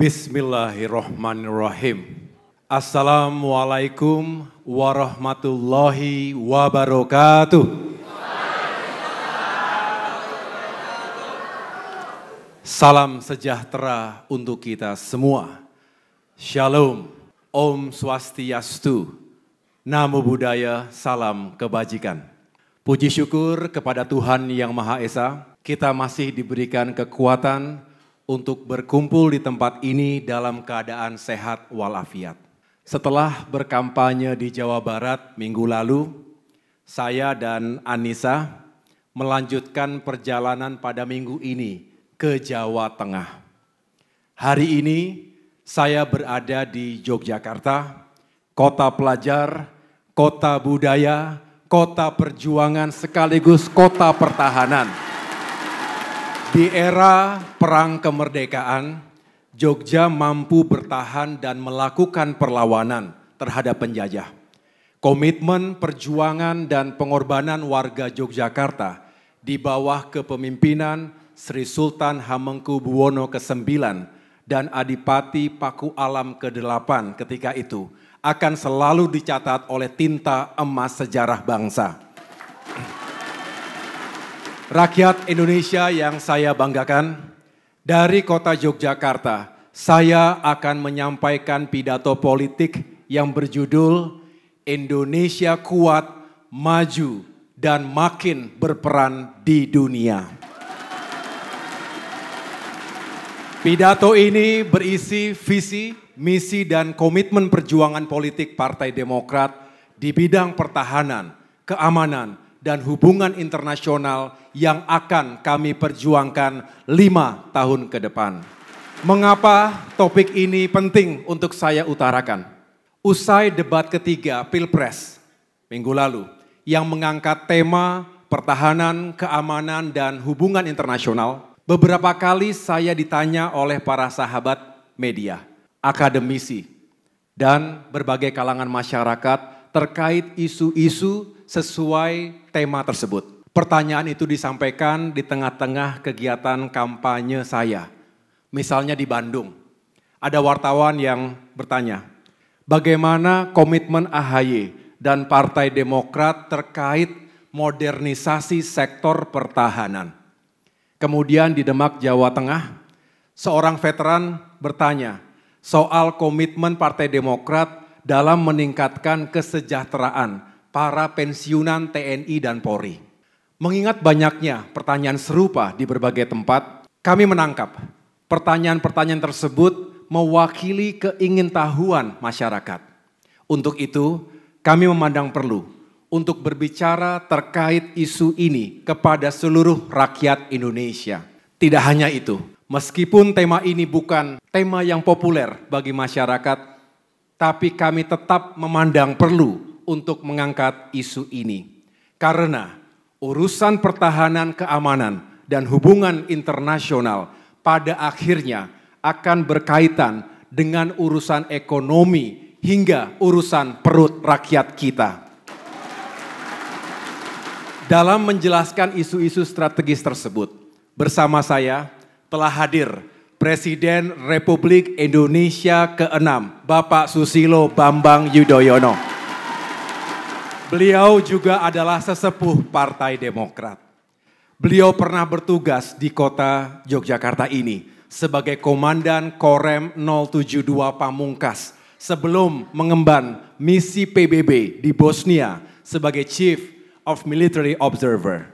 Bismillahirrahmanirrahim. Assalamualaikum warahmatullahi wabarakatuh. Salam sejahtera untuk kita semua. Shalom, Om Swastiastu, Namo Buddhaya, salam kebajikan. Puji syukur kepada Tuhan Yang Maha Esa, kita masih diberikan kekuatan untuk berkumpul di tempat ini dalam keadaan sehat walafiat. Setelah berkampanye di Jawa Barat minggu lalu, saya dan Anissa melanjutkan perjalanan pada minggu ini ke Jawa Tengah. Hari ini saya berada di Yogyakarta, kota pelajar, kota budaya, kota perjuangan sekaligus kota pertahanan. Di era perang kemerdekaan, Jogja mampu bertahan dan melakukan perlawanan terhadap penjajah. Komitmen, perjuangan, dan pengorbanan warga Yogyakarta di bawah kepemimpinan Sri Sultan Hamengkubuwono ke-9 dan Adipati Paku Alam ke-8 ketika itu akan selalu dicatat oleh tinta emas sejarah bangsa. Rakyat Indonesia yang saya banggakan, dari kota Yogyakarta, saya akan menyampaikan pidato politik yang berjudul Indonesia Kuat, Maju, dan Makin Berperan di Dunia. Pidato ini berisi visi, misi, dan komitmen perjuangan politik Partai Demokrat di bidang pertahanan, keamanan, dan hubungan internasional yang akan kami perjuangkan 5 tahun ke depan. Mengapa topik ini penting untuk saya utarakan? Usai debat ketiga Pilpres minggu lalu yang mengangkat tema pertahanan, keamanan, dan hubungan internasional, beberapa kali saya ditanya oleh para sahabat media, akademisi, dan berbagai kalangan masyarakat terkait isu-isu sesuai tema tersebut. Pertanyaan itu disampaikan di tengah-tengah kegiatan kampanye saya. Misalnya di Bandung, ada wartawan yang bertanya, bagaimana komitmen AHY dan Partai Demokrat terkait modernisasi sektor pertahanan? Kemudian di Demak, Jawa Tengah, seorang veteran bertanya soal komitmen Partai Demokrat dalam meningkatkan kesejahteraan para pensiunan TNI dan Polri. Mengingat banyaknya pertanyaan serupa di berbagai tempat, kami menangkap pertanyaan-pertanyaan tersebut mewakili keingintahuan masyarakat. Untuk itu, kami memandang perlu untuk berbicara terkait isu ini kepada seluruh rakyat Indonesia. Tidak hanya itu, meskipun tema ini bukan tema yang populer bagi masyarakat, tapi kami tetap memandang perlu untuk mengangkat isu ini. Karena urusan pertahanan, keamanan, dan hubungan internasional pada akhirnya akan berkaitan dengan urusan ekonomi hingga urusan perut rakyat kita. Dalam menjelaskan isu-isu strategis tersebut, bersama saya telah hadir Presiden Republik Indonesia ke-6, Bapak Susilo Bambang Yudhoyono. Beliau juga adalah sesepuh Partai Demokrat. Beliau pernah bertugas di kota Yogyakarta ini sebagai Komandan Korem 072 Pamungkas sebelum mengemban misi PBB di Bosnia sebagai Chief of Military Observer.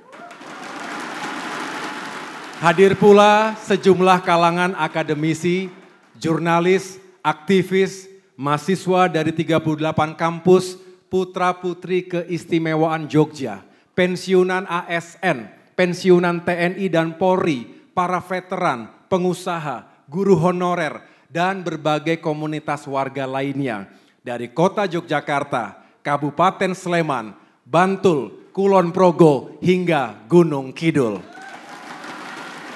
Hadir pula sejumlah kalangan akademisi, jurnalis, aktivis, mahasiswa dari 38 kampus, putra-putri keistimewaan Jogja, pensiunan ASN, pensiunan TNI dan Polri, para veteran, pengusaha, guru honorer, dan berbagai komunitas warga lainnya dari kota Yogyakarta, Kabupaten Sleman, Bantul, Kulon Progo, hingga Gunung Kidul.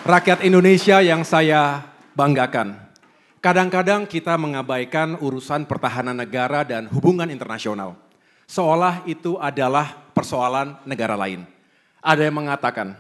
Rakyat Indonesia yang saya banggakan, kadang-kadang kita mengabaikan urusan pertahanan negara dan hubungan internasional. Seolah itu adalah persoalan negara lain. Ada yang mengatakan,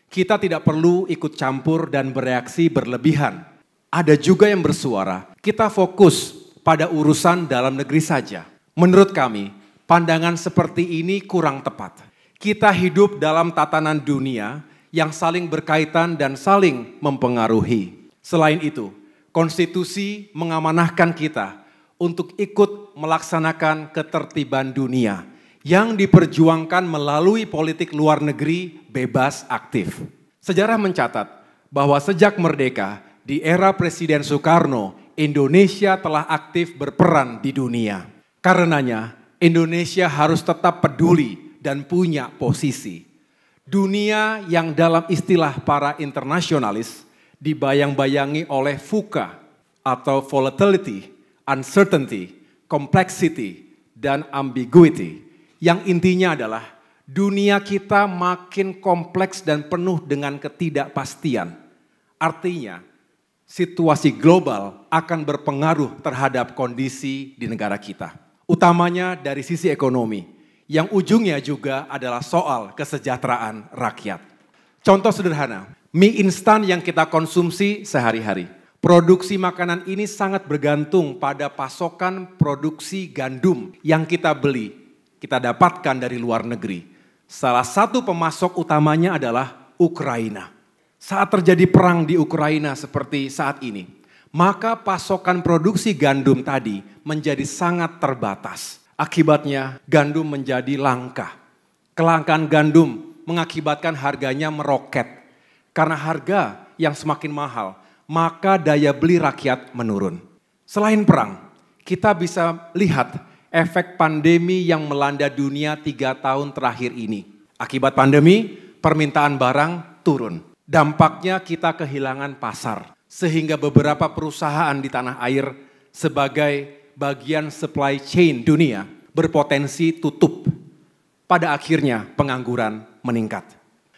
kita tidak perlu ikut campur dan bereaksi berlebihan Ada juga yang bersuara, kita fokus pada urusan dalam negeri saja. Menurut kami, pandangan seperti ini kurang tepat. Kita hidup dalam tatanan dunia yang saling berkaitan dan saling mempengaruhi. Selain itu, konstitusi mengamanahkan kita untuk ikut melaksanakan ketertiban dunia yang diperjuangkan melalui politik luar negeri bebas aktif. Sejarah mencatat bahwa sejak merdeka di era Presiden Soekarno, Indonesia telah aktif berperan di dunia. Karenanya, Indonesia harus tetap peduli dan punya posisi. Dunia yang dalam istilah para internasionalis dibayang-bayangi oleh VUCA atau volatility, uncertainty, complexity, dan ambiguity. Yang intinya adalah dunia kita makin kompleks dan penuh dengan ketidakpastian. Artinya, situasi global akan berpengaruh terhadap kondisi di negara kita. Utamanya dari sisi ekonomi, yang ujungnya juga adalah soal kesejahteraan rakyat. Contoh sederhana, mie instan yang kita konsumsi sehari-hari. Produksi makanan ini sangat bergantung pada pasokan produksi gandum yang kita beli, kita dapatkan dari luar negeri. Salah satu pemasok utamanya adalah Ukraina. Saat terjadi perang di Ukraina seperti saat ini, maka pasokan produksi gandum tadi menjadi sangat terbatas. Akibatnya gandum menjadi langka. Kelangkaan gandum mengakibatkan harganya meroket. Karena harga yang semakin mahal, maka daya beli rakyat menurun. Selain perang, kita bisa lihat efek pandemi yang melanda dunia 3 tahun terakhir ini. Akibat pandemi, permintaan barang turun. Dampaknya kita kehilangan pasar, sehingga beberapa perusahaan di tanah air sebagai bagian supply chain dunia berpotensi tutup. Pada akhirnya pengangguran meningkat.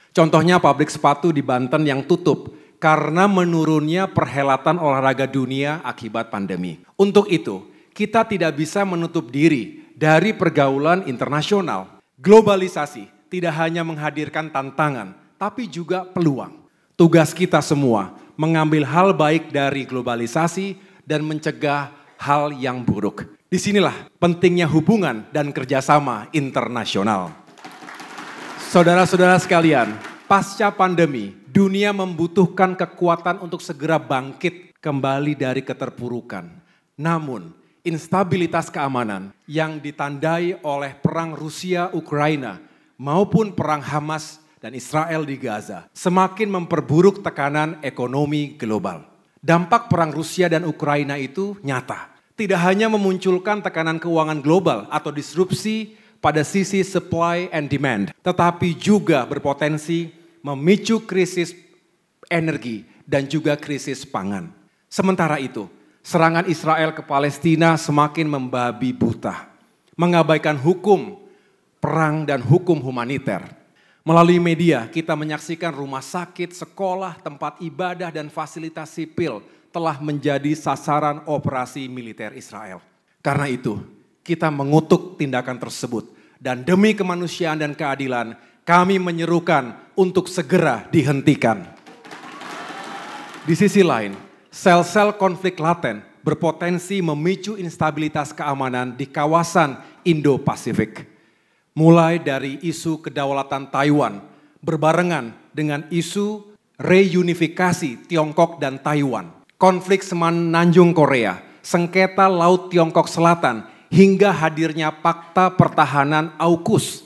Contohnya pabrik sepatu di Banten yang tutup karena menurunnya perhelatan olahraga dunia akibat pandemi. Untuk itu, kita tidak bisa menutup diri dari pergaulan internasional. Globalisasi tidak hanya menghadirkan tantangan, tapi juga peluang. Tugas kita semua mengambil hal baik dari globalisasi dan mencegah hal yang buruk. Disinilah pentingnya hubungan dan kerjasama internasional. Saudara-saudara sekalian, pasca pandemi, dunia membutuhkan kekuatan untuk segera bangkit kembali dari keterpurukan. Namun, instabilitas keamanan yang ditandai oleh perang Rusia-Ukraina maupun perang Hamas dan Israel di Gaza semakin memperburuk tekanan ekonomi global. Dampak perang Rusia dan Ukraina itu nyata. Tidak hanya memunculkan tekanan keuangan global atau disrupsi pada sisi supply and demand, tetapi juga berpotensi memicu krisis energi dan juga krisis pangan. Sementara itu, serangan Israel ke Palestina semakin membabi buta, mengabaikan hukum, perang dan hukum humaniter. Melalui media kita menyaksikan rumah sakit, sekolah, tempat ibadah dan fasilitas sipil telah menjadi sasaran operasi militer Israel. Karena itu, kita mengutuk tindakan tersebut dan demi kemanusiaan dan keadilan, kami menyerukan untuk segera dihentikan. Di sisi lain, sel-sel konflik laten berpotensi memicu instabilitas keamanan di kawasan Indo-Pasifik. Mulai dari isu kedaulatan Taiwan berbarengan dengan isu reunifikasi Tiongkok dan Taiwan, konflik Semenanjung Korea, sengketa Laut Tiongkok Selatan, hingga hadirnya Fakta Pertahanan AUKUS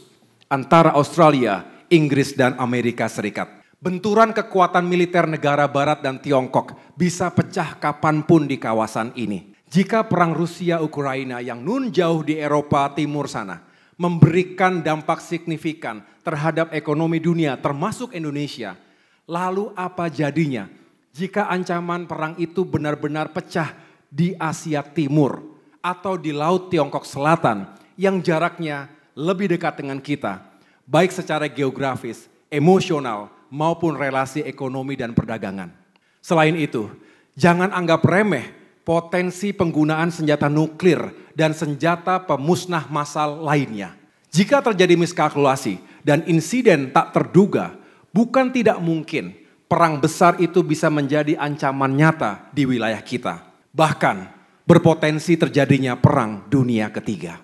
antara Australia, Inggris, dan Amerika Serikat. Benturan kekuatan militer negara Barat dan Tiongkok bisa pecah kapanpun di kawasan ini. Jika perang Rusia-Ukraina yang nun jauh di Eropa Timur sana memberikan dampak signifikan terhadap ekonomi dunia termasuk Indonesia, lalu apa jadinya jika ancaman perang itu benar-benar pecah di Asia Timur atau di Laut Tiongkok Selatan yang jaraknya lebih dekat dengan kita, baik secara geografis, emosional, maupun relasi ekonomi dan perdagangan. Selain itu, jangan anggap remeh potensi penggunaan senjata nuklir dan senjata pemusnah massal lainnya. Jika terjadi miskalkulasi dan insiden tak terduga, bukan tidak mungkin perang besar itu bisa menjadi ancaman nyata di wilayah kita. Bahkan berpotensi terjadinya perang dunia ketiga.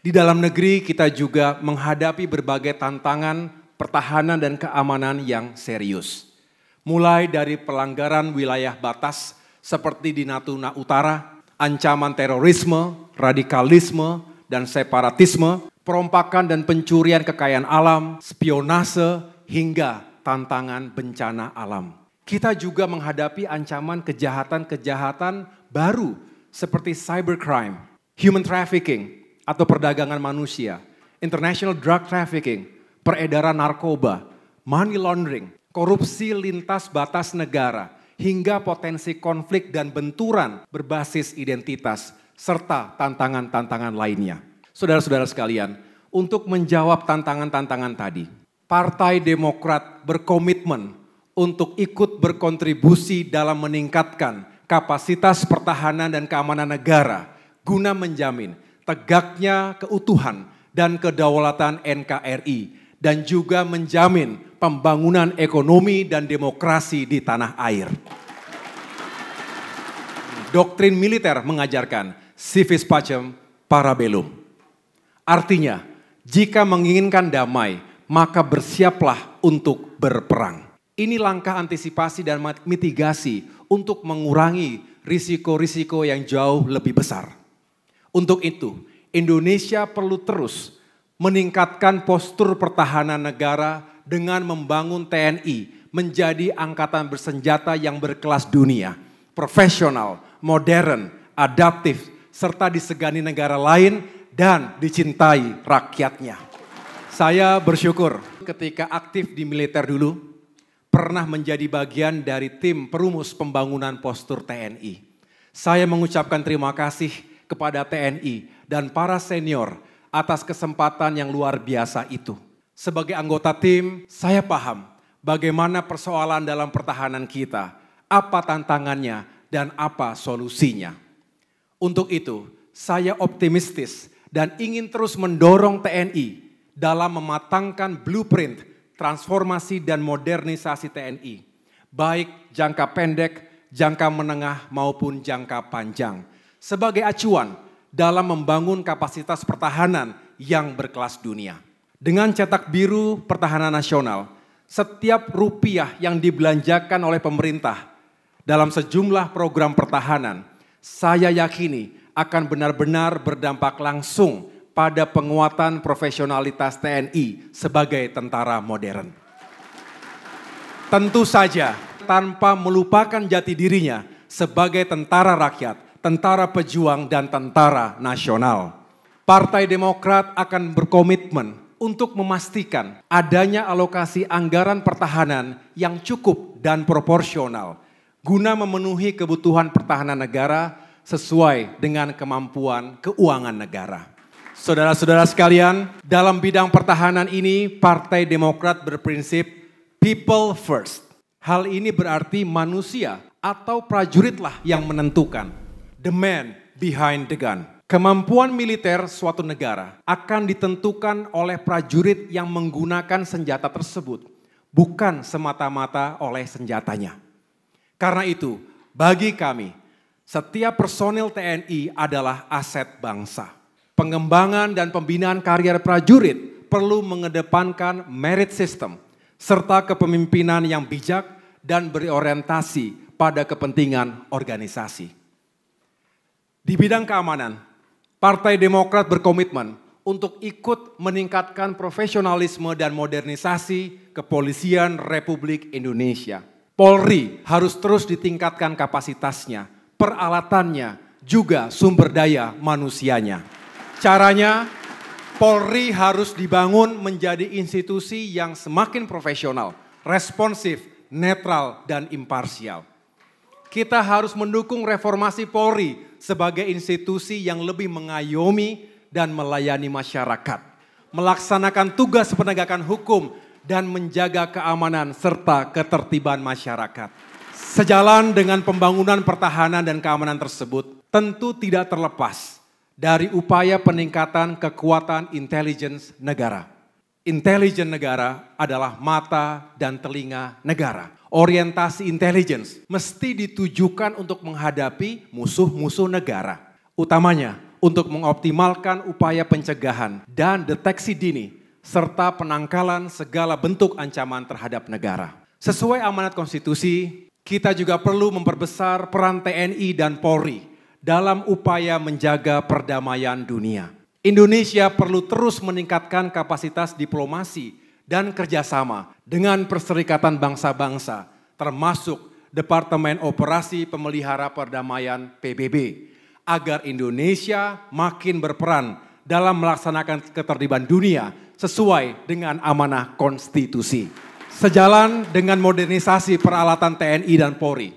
Di dalam negeri kita juga menghadapi berbagai tantangan pertahanan dan keamanan yang serius. Mulai dari pelanggaran wilayah batas seperti di Natuna Utara, ancaman terorisme, radikalisme, dan separatisme, perompakan dan pencurian kekayaan alam, spionase, hingga tantangan bencana alam. Kita juga menghadapi ancaman kejahatan-kejahatan baru seperti cybercrime, human trafficking atau perdagangan manusia, international drug trafficking, peredaran narkoba, money laundering, korupsi lintas batas negara, hingga potensi konflik dan benturan berbasis identitas, serta tantangan-tantangan lainnya. Saudara-saudara sekalian, untuk menjawab tantangan-tantangan tadi, Partai Demokrat berkomitmen untuk ikut berkontribusi dalam meningkatkan kapasitas pertahanan dan keamanan negara guna menjamin tegaknya keutuhan dan kedaulatan NKRI dan juga menjamin pembangunan ekonomi dan demokrasi di tanah air. Doktrin militer mengajarkan civis pacem para bellum. Artinya, jika menginginkan damai, maka bersiaplah untuk berperang. Ini langkah antisipasi dan mitigasi untuk mengurangi risiko-risiko yang jauh lebih besar. Untuk itu, Indonesia perlu terus meningkatkan postur pertahanan negara dengan membangun TNI menjadi angkatan bersenjata yang berkelas dunia, profesional, modern, adaptif, serta disegani negara lain dan dicintai rakyatnya. Saya bersyukur ketika aktif di militer dulu, pernah menjadi bagian dari tim perumus pembangunan postur TNI. Saya mengucapkan terima kasih kepada TNI dan para senior atas kesempatan yang luar biasa itu. Sebagai anggota tim, saya paham bagaimana persoalan dalam pertahanan kita, apa tantangannya dan apa solusinya. Untuk itu, saya optimistis dan ingin terus mendorong TNI dalam mematangkan blueprint transformasi dan modernisasi TNI, baik jangka pendek, jangka menengah maupun jangka panjang, sebagai acuan dalam membangun kapasitas pertahanan yang berkelas dunia. Dengan cetak biru pertahanan nasional, setiap rupiah yang dibelanjakan oleh pemerintah dalam sejumlah program pertahanan, saya yakini akan benar-benar berdampak langsung pada penguatan profesionalitas TNI sebagai tentara modern. Tentu saja tanpa melupakan jati dirinya sebagai tentara rakyat, tentara pejuang dan tentara nasional. Partai Demokrat akan berkomitmen untuk memastikan adanya alokasi anggaran pertahanan yang cukup dan proporsional guna memenuhi kebutuhan pertahanan negara sesuai dengan kemampuan keuangan negara. Saudara-saudara sekalian, dalam bidang pertahanan ini Partai Demokrat berprinsip people first. Hal ini berarti manusia atau prajuritlah yang menentukan. The man behind the gun. Kemampuan militer suatu negara akan ditentukan oleh prajurit yang menggunakan senjata tersebut, bukan semata-mata oleh senjatanya. Karena itu, bagi kami, setiap personil TNI adalah aset bangsa. Pengembangan dan pembinaan karier prajurit perlu mengedepankan merit system serta kepemimpinan yang bijak dan berorientasi pada kepentingan organisasi. Di bidang keamanan, Partai Demokrat berkomitmen untuk ikut meningkatkan profesionalisme dan modernisasi Kepolisian Republik Indonesia. Polri harus terus ditingkatkan kapasitasnya, peralatannya, juga sumber daya manusianya. Caranya, Polri harus dibangun menjadi institusi yang semakin profesional, responsif, netral, dan imparsial. Kita harus mendukung reformasi Polri sebagai institusi yang lebih mengayomi dan melayani masyarakat, melaksanakan tugas penegakan hukum dan menjaga keamanan serta ketertiban masyarakat. Sejalan dengan pembangunan pertahanan dan keamanan tersebut, tentu tidak terlepas dari upaya peningkatan kekuatan intelijen negara. Intelijen negara adalah mata dan telinga negara. Orientasi intelligence mesti ditujukan untuk menghadapi musuh-musuh negara. Utamanya untuk mengoptimalkan upaya pencegahan dan deteksi dini serta penangkalan segala bentuk ancaman terhadap negara. Sesuai amanat konstitusi, kita juga perlu memperbesar peran TNI dan Polri dalam upaya menjaga perdamaian dunia. Indonesia perlu terus meningkatkan kapasitas diplomasi dan kerjasama dengan Perserikatan Bangsa-Bangsa, termasuk Departemen Operasi Pemelihara Perdamaian PBB, agar Indonesia makin berperan dalam melaksanakan ketertiban dunia sesuai dengan amanah konstitusi. Sejalan dengan modernisasi peralatan TNI dan Polri,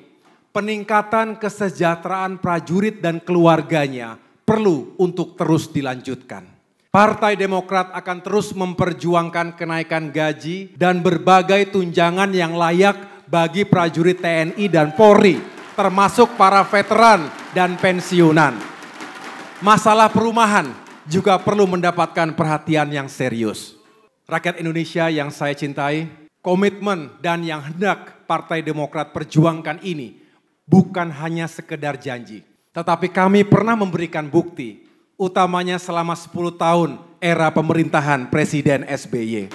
peningkatan kesejahteraan prajurit dan keluarganya perlu untuk terus dilanjutkan. Partai Demokrat akan terus memperjuangkan kenaikan gaji dan berbagai tunjangan yang layak bagi prajurit TNI dan Polri, termasuk para veteran dan pensiunan. Masalah perumahan juga perlu mendapatkan perhatian yang serius. Rakyat Indonesia yang saya cintai, komitmen dan yang hendak Partai Demokrat perjuangkan ini bukan hanya sekedar janji, tetapi kami pernah memberikan bukti, utamanya selama 10 tahun era pemerintahan Presiden SBY.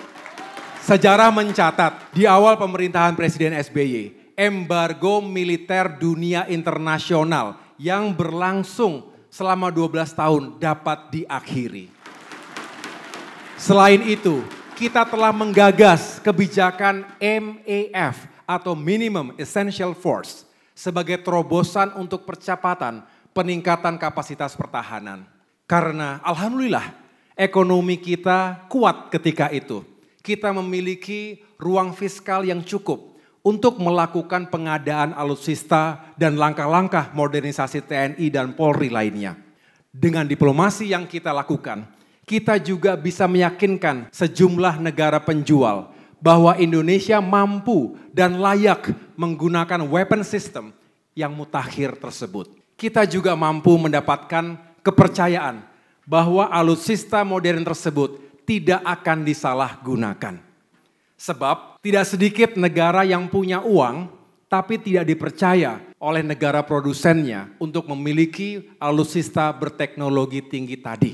Sejarah mencatat di awal pemerintahan Presiden SBY, embargo militer dunia internasional yang berlangsung selama 12 tahun dapat diakhiri. Selain itu, kita telah menggagas kebijakan MAF atau Minimum Essential Force sebagai terobosan untuk percepatan peningkatan kapasitas pertahanan. Karena alhamdulillah ekonomi kita kuat ketika itu. Kita memiliki ruang fiskal yang cukup untuk melakukan pengadaan alutsista dan langkah-langkah modernisasi TNI dan Polri lainnya. Dengan diplomasi yang kita lakukan, kita juga bisa meyakinkan sejumlah negara penjual bahwa Indonesia mampu dan layak menggunakan weapon system yang mutakhir tersebut. Kita juga mampu mendapatkan kepercayaan bahwa alutsista modern tersebut tidak akan disalahgunakan. Sebab tidak sedikit negara yang punya uang tapi tidak dipercaya oleh negara produsennya untuk memiliki alutsista berteknologi tinggi tadi.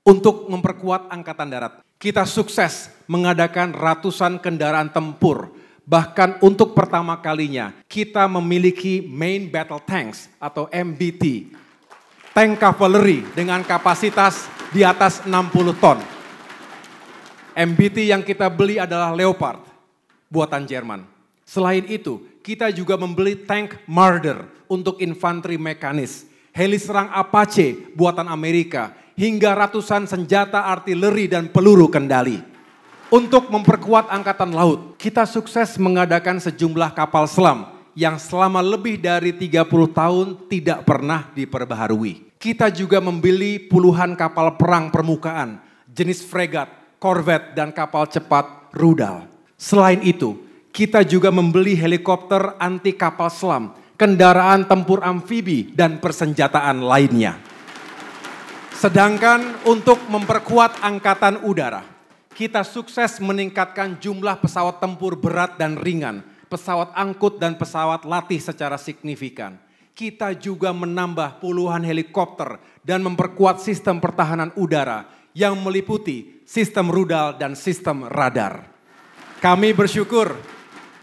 Untuk memperkuat Angkatan Darat, kita sukses mengadakan ratusan kendaraan tempur. Bahkan untuk pertama kalinya kita memiliki Main Battle Tanks atau MBT. Tank cavalry dengan kapasitas di atas 60 ton. MBT yang kita beli adalah Leopard, buatan Jerman. Selain itu, kita juga membeli tank Marder untuk infanteri mekanis. Heli serang Apache buatan Amerika. Hingga ratusan senjata artileri dan peluru kendali. Untuk memperkuat angkatan laut, kita sukses mengadakan sejumlah kapal selam yang selama lebih dari 30 tahun tidak pernah diperbaharui. Kita juga membeli puluhan kapal perang permukaan, jenis fregat, korvet, dan kapal cepat rudal. Selain itu, kita juga membeli helikopter anti kapal selam, kendaraan tempur amfibi, dan persenjataan lainnya. Sedangkan untuk memperkuat angkatan udara, kita sukses meningkatkan jumlah pesawat tempur berat dan ringan, pesawat angkut dan pesawat latih secara signifikan. Kita juga menambah puluhan helikopter dan memperkuat sistem pertahanan udara yang meliputi sistem rudal dan sistem radar. Kami bersyukur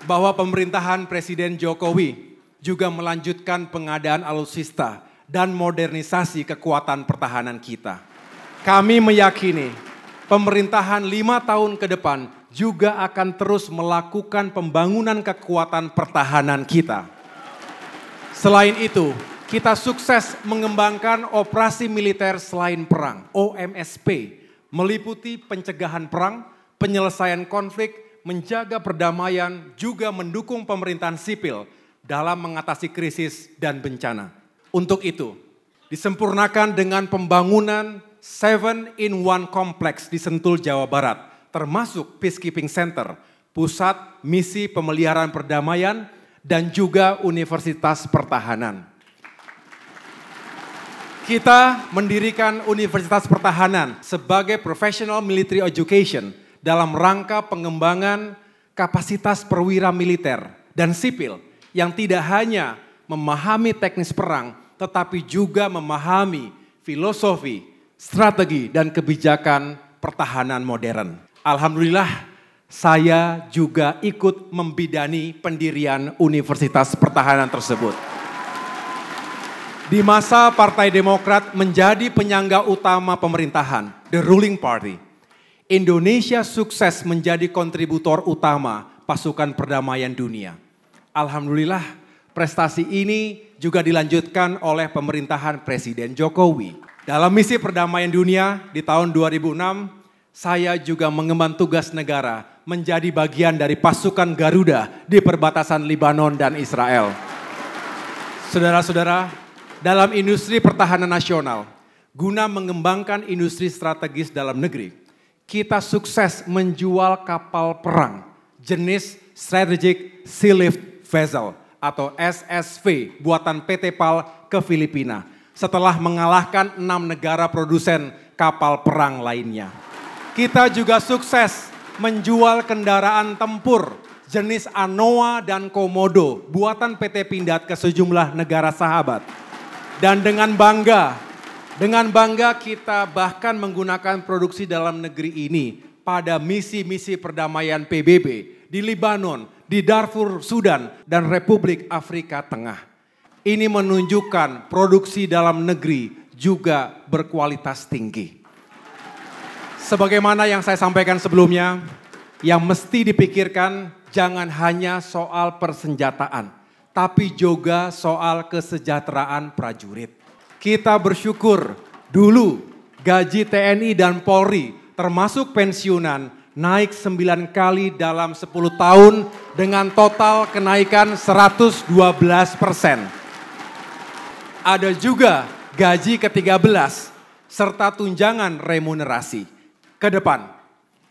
bahwa pemerintahan Presiden Jokowi juga melanjutkan pengadaan alutsista dan modernisasi kekuatan pertahanan kita. Kami meyakini pemerintahan 5 tahun ke depan juga akan terus melakukan pembangunan kekuatan pertahanan kita. Selain itu, kita sukses mengembangkan operasi militer selain perang, OMSP, meliputi pencegahan perang, penyelesaian konflik, menjaga perdamaian, juga mendukung pemerintahan sipil dalam mengatasi krisis dan bencana. Untuk itu, disempurnakan dengan pembangunan 7-in-1 kompleks di Sentul, Jawa Barat, termasuk Peacekeeping Center, Pusat Misi Pemeliharaan Perdamaian, dan juga Universitas Pertahanan. Kita mendirikan Universitas Pertahanan sebagai professional military education dalam rangka pengembangan kapasitas perwira militer dan sipil yang tidak hanya memahami teknis perang, tetapi juga memahami filosofi, strategi, dan kebijakan pertahanan modern. Alhamdulillah, saya juga ikut membidani pendirian Universitas Pertahanan tersebut. Di masa Partai Demokrat menjadi penyangga utama pemerintahan, the ruling party, Indonesia sukses menjadi kontributor utama pasukan perdamaian dunia. Alhamdulillah, prestasi ini juga dilanjutkan oleh pemerintahan Presiden Jokowi. Dalam misi perdamaian dunia di tahun 2006, saya juga mengemban tugas negara menjadi bagian dari pasukan Garuda di perbatasan Lebanon dan Israel. Saudara-saudara, dalam industri pertahanan nasional, guna mengembangkan industri strategis dalam negeri, kita sukses menjual kapal perang jenis Strategic Sea Lift Vessel atau SSV buatan PT PAL ke Filipina setelah mengalahkan 6 negara produsen kapal perang lainnya. Kita juga sukses menjual kendaraan tempur jenis Anoa dan Komodo buatan PT Pindad ke sejumlah negara sahabat. Dan dengan bangga kita bahkan menggunakan produksi dalam negeri ini pada misi-misi perdamaian PBB di Lebanon, di Darfur, Sudan, dan Republik Afrika Tengah. Ini menunjukkan produksi dalam negeri juga berkualitas tinggi. Sebagaimana yang saya sampaikan sebelumnya, yang mesti dipikirkan jangan hanya soal persenjataan, tapi juga soal kesejahteraan prajurit. Kita bersyukur dulu gaji TNI dan Polri termasuk pensiunan naik 9 kali dalam 10 tahun dengan total kenaikan 112%. Ada juga gaji ke-13 serta tunjangan remunerasi. Ke depan,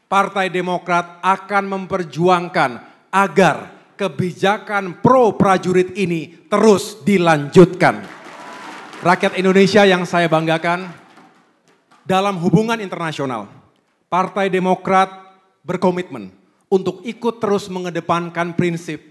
Partai Demokrat akan memperjuangkan agar kebijakan pro prajurit ini terus dilanjutkan. Rakyat Indonesia yang saya banggakan, dalam hubungan internasional, Partai Demokrat berkomitmen untuk ikut terus mengedepankan prinsip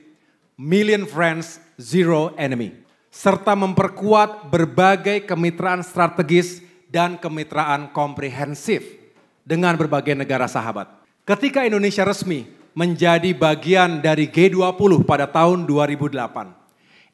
Million Friends, Zero Enemy, serta memperkuat berbagai kemitraan strategis dan kemitraan komprehensif dengan berbagai negara sahabat. Ketika Indonesia resmi menjadi bagian dari G20 pada tahun 2008.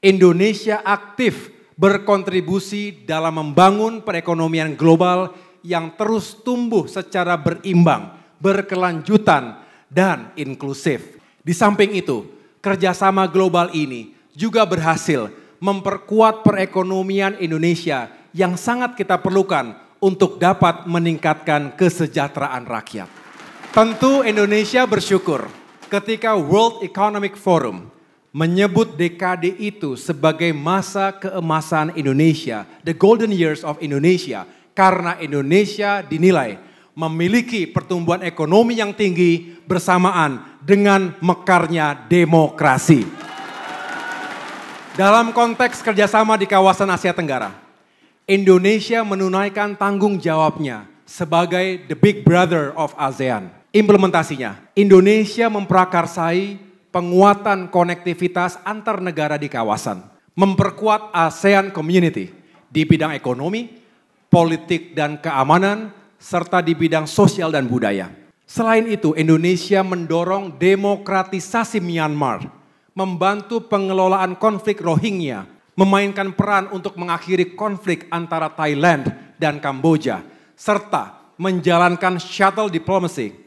Indonesia aktif berkontribusi dalam membangun perekonomian global yang terus tumbuh secara berimbang, berkelanjutan, dan inklusif. Di samping itu, kerjasama global ini juga berhasil memperkuat perekonomian Indonesia yang sangat kita perlukan untuk dapat meningkatkan kesejahteraan rakyat. Tentu Indonesia bersyukur ketika World Economic Forum menyebut dekade itu sebagai masa keemasan Indonesia, the golden years of Indonesia, karena Indonesia dinilai memiliki pertumbuhan ekonomi yang tinggi bersamaan dengan mekarnya demokrasi. Dalam konteks kerjasama di kawasan Asia Tenggara, Indonesia menunaikan tanggung jawabnya sebagai the big brother of ASEAN. Implementasinya, Indonesia memprakarsai penguatan konektivitas antar negara di kawasan, memperkuat ASEAN Community di bidang ekonomi, politik dan keamanan, serta di bidang sosial dan budaya. Selain itu, Indonesia mendorong demokratisasi Myanmar, membantu pengelolaan konflik Rohingya, memainkan peran untuk mengakhiri konflik antara Thailand dan Kamboja, serta menjalankan shuttle diplomacy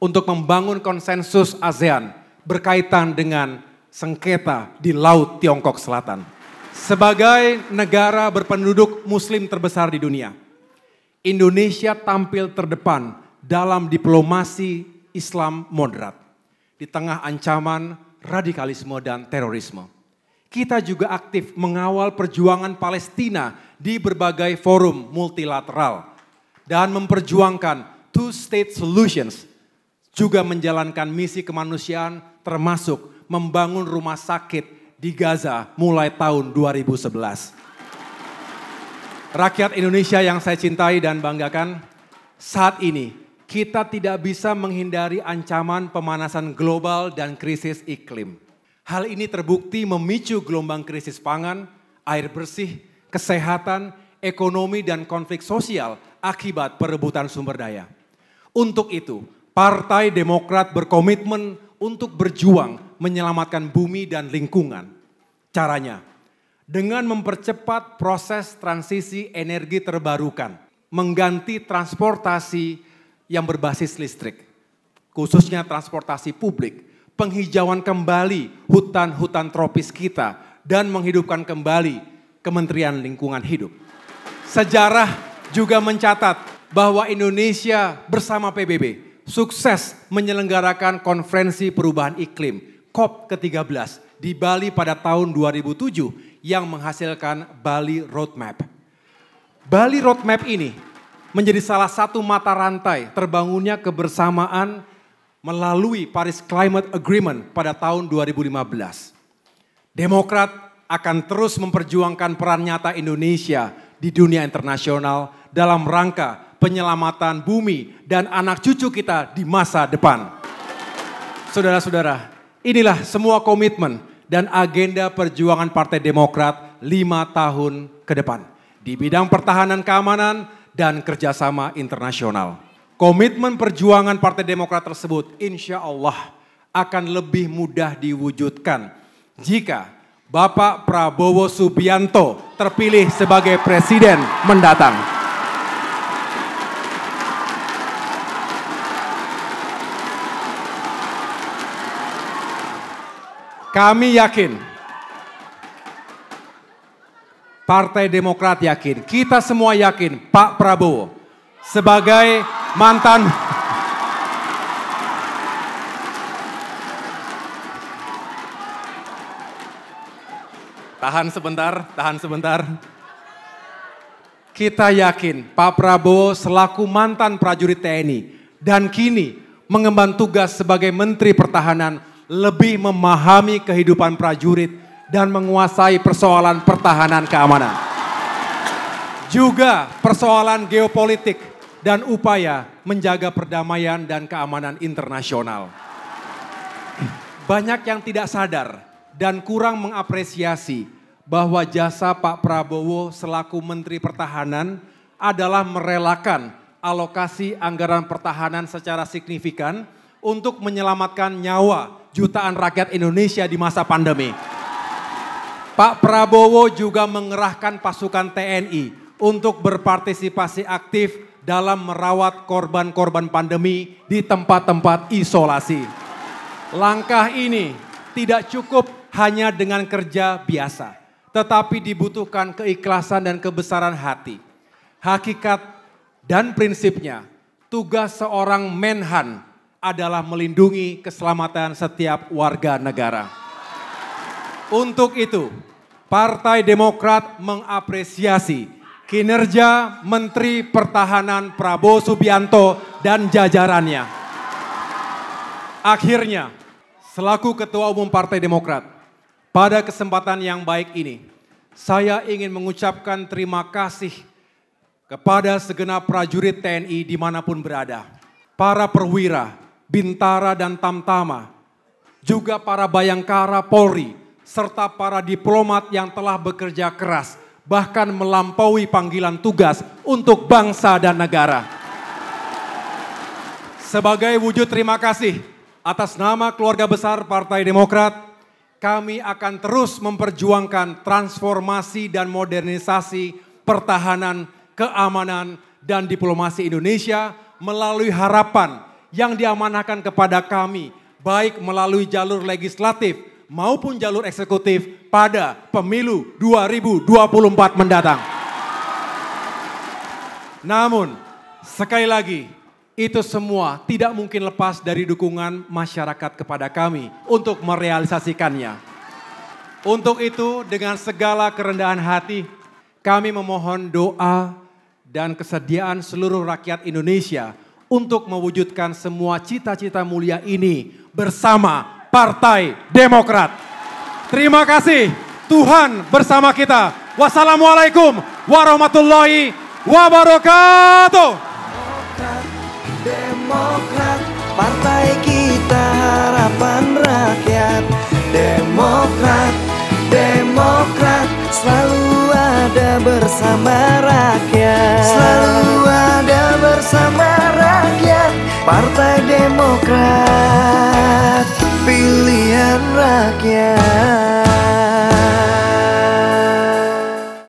untuk membangun konsensus ASEAN berkaitan dengan sengketa di Laut Tiongkok Selatan. Sebagai negara berpenduduk muslim terbesar di dunia, Indonesia tampil terdepan dalam diplomasi Islam moderat di tengah ancaman radikalisme dan terorisme. Kita juga aktif mengawal perjuangan Palestina di berbagai forum multilateral dan memperjuangkan two-state solutions, juga menjalankan misi kemanusiaan termasuk membangun rumah sakit di Gaza mulai tahun 2011. Rakyat Indonesia yang saya cintai dan banggakan, saat ini kita tidak bisa menghindari ancaman pemanasan global dan krisis iklim. Hal ini terbukti memicu gelombang krisis pangan, air bersih, kesehatan, ekonomi, dan konflik sosial akibat perebutan sumber daya. Untuk itu, Partai Demokrat berkomitmen untuk berjuang menyelamatkan bumi dan lingkungan. Caranya, dengan mempercepat proses transisi energi terbarukan, mengganti transportasi yang berbasis listrik, khususnya transportasi publik, penghijauan kembali hutan-hutan tropis kita, dan menghidupkan kembali Kementerian Lingkungan Hidup. Sejarah juga mencatat bahwa Indonesia bersama PBB sukses menyelenggarakan konferensi perubahan iklim COP ke-13 di Bali pada tahun 2007 yang menghasilkan Bali Roadmap. Bali Roadmap ini menjadi salah satu mata rantai terbangunnya kebersamaan melalui Paris Climate Agreement pada tahun 2015. Demokrat akan terus memperjuangkan peran nyata Indonesia di dunia internasional dalam rangka penyelamatan bumi dan anak cucu kita di masa depan. Saudara-saudara, inilah semua komitmen dan agenda perjuangan Partai Demokrat 5 tahun ke depan di bidang pertahanan keamanan dan kerjasama internasional. Komitmen perjuangan Partai Demokrat tersebut insya Allah akan lebih mudah diwujudkan jika Bapak Prabowo Subianto terpilih sebagai presiden mendatang. Kami yakin, Partai Demokrat yakin, kita semua yakin Pak Prabowo sebagai mantan Tahan sebentar. Kita yakin Pak Prabowo selaku mantan prajurit TNI dan kini mengemban tugas sebagai Menteri Pertahanan lebih memahami kehidupan prajurit dan menguasai persoalan pertahanan keamanan. Juga persoalan geopolitik dan upaya menjaga perdamaian dan keamanan internasional. Banyak yang tidak sadar dan kurang mengapresiasi bahwa jasa Pak Prabowo selaku Menteri Pertahanan adalah merelakan alokasi anggaran pertahanan secara signifikan untuk menyelamatkan nyawa jutaan rakyat Indonesia di masa pandemi. Pak Prabowo juga mengerahkan pasukan TNI untuk berpartisipasi aktif dalam merawat korban-korban pandemi di tempat-tempat isolasi. Langkah ini tidak cukup hanya dengan kerja biasa, tetapi dibutuhkan keikhlasan dan kebesaran hati. Hakikat dan prinsipnya, tugas seorang Menhan adalah melindungi keselamatan setiap warga negara. Untuk itu, Partai Demokrat mengapresiasi kinerja Menteri Pertahanan Prabowo Subianto dan jajarannya. Akhirnya, selaku Ketua Umum Partai Demokrat, pada kesempatan yang baik ini, saya ingin mengucapkan terima kasih kepada segenap prajurit TNI dimanapun berada, para perwira, Bintara dan Tamtama, juga para Bayangkara Polri, serta para diplomat yang telah bekerja keras, bahkan melampaui panggilan tugas untuk bangsa dan negara. Sebagai wujud terima kasih atas nama keluarga besar Partai Demokrat, kami akan terus memperjuangkan transformasi dan modernisasi pertahanan, keamanan, dan diplomasi Indonesia melalui harapan yang diamanahkan kepada kami, baik melalui jalur legislatif maupun jalur eksekutif pada pemilu 2024 mendatang. Namun, sekali lagi, itu semua tidak mungkin lepas dari dukungan masyarakat kepada kami untuk merealisasikannya. Untuk itu, dengan segala kerendahan hati, kami memohon doa dan kesediaan seluruh rakyat Indonesia untuk mewujudkan semua cita-cita mulia ini bersama Partai Demokrat. Terima kasih, Tuhan bersama kita. Wassalamualaikum warahmatullahi wabarakatuh. Partai kita harapan rakyat. Demokrat, Demokrat, selalu ada bersama rakyat. Selalu ada bersama rakyat. Partai Demokrat, pilihan rakyat.